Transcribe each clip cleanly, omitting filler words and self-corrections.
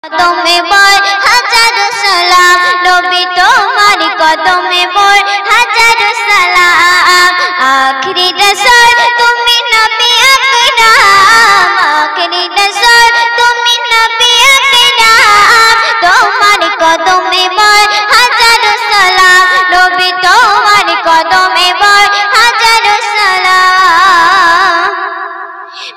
কদমে মোর হাজারো সালাম, নবী তোমার কদমে মোর হাজারো সালাম। আখরি রাসূল তুমি নবী আকরাম, আখরি রাসূল তুমি নবী আকরাম। তোমার কদমে মোর হাজারো সালাম, নবী তোমার কদমে মোর হাজারো সালাম।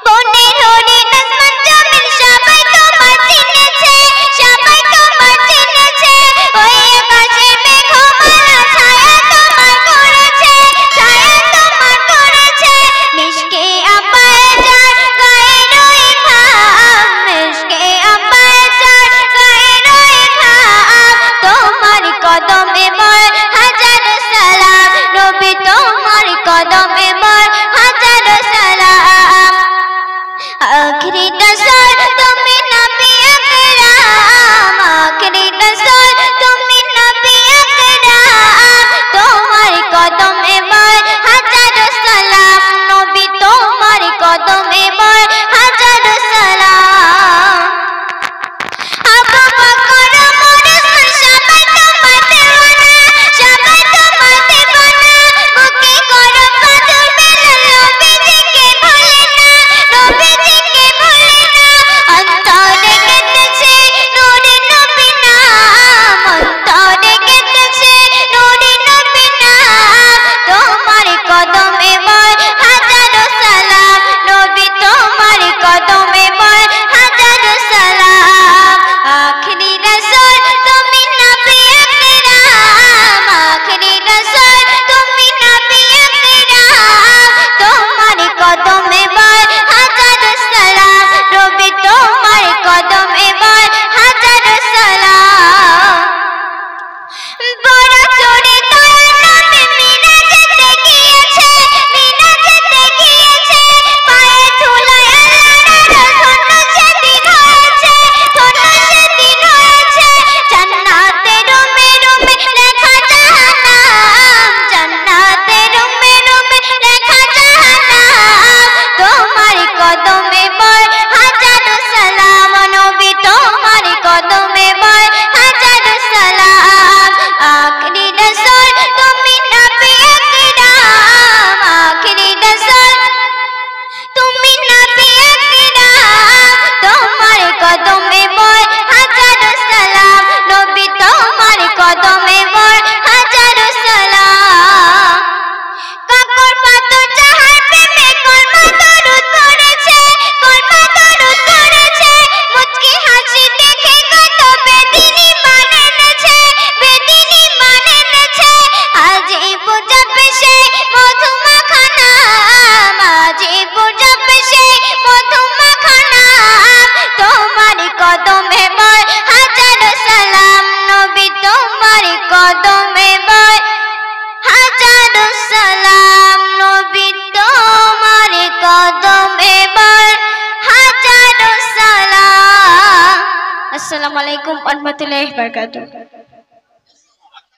বনের হরিণ আসমান জমিন সবাই তোমার চিনেছে, সবাই তোমার চিনেছে। ওই আকাশে মেঘমালা ছায়া তোমার করেছে, ছায়া তোমার করেছে। মিশকে আপায় যার গায়ে রয়ে ঘাম, মিশকে আপায় যার গায়ে রয়ে ঘাম। তোমার কদমে মোর হাজারো সালাম, নবী তোমার কদমে মোর হাজারো সালাম। আখরি রাসূল তুমি নবী আকরাম, আখরি রাসূল তুমি নবী আকরাম। তোমার কদমে মোর হাজারো সালাম, নবী তোমার কদমে মোর হাজারো সালাম। আবু বকর ওমর ওসমান সবাই তোমার দেওয়ানা, সবাই তোমার দেওয়ানা। বুকে গরম বাদুর বেলাল নবীজিকে ভুলে না, নবীজিকে ভুলে না। অন্তরে গেঁথেছে নূরে নবী নাম, অন্তরে গেঁথেছে নূরে নবী নাম। তোমার কদমে মোর হাজারো সালাম, নবী তোমার কদমে মোর হাজারো সালাম। আখরি রাসূল তুমি নবী আকরাম, আখরি রাসূল তুমি নবী আকরাম। তোমার কদমে মোর হাজারো সালাম, নবী তোমার কদমে মোর হাজারো সালাম। বড় জোরে দয়ার নামে মিরাজেতে গিয়েছে, মিরাজেতে গিয়েছে। পায়ে ধুলায় আল্লাহর ধন্য সেদিন হয়েছে, ধন্য সেদিন হয়েছে। জান্নাতে রুমে রুমে লেখা জাহান্নাম, জান্নাতে রুমে রুমে লেখা জাহান্নাম। তোমার কদমে মোর হাজারো সালাম, নবী তোমার কদমে মোর হাজারো সালাম। আখরি রাসূল তুমি নবী আকরাম, আখরি রাসূল তুমি নবী আকরাম। তোমার কদমে মোর হাজারো সালাম, নবী তোমার কদমে মোর হাজারো সালাম। কাকর পাথর যাহার প্রেমে কলমা দরুদ পড়েছে, কলমা দরুদ পড়েছে। মুচকি হাসি দেখে কত বেদিন ঈমান এনেছে, বেদিন ঈমান এনেছে। আজই বুঝাবে সেই মধু মাখা নাম, আজই বুঝাবে সেই মধু মাখা নাম। তোমার কদমে মোর হাজারো সালাম, নবী তোমার কদমে মোর হাজারো সালাম, নবী তোমার কদমে মোর হাজারো সালাম। আসসালামু আলাইকুম ওয়া রাহমাতুল্লাহি ওয়া বারাকাতুহু।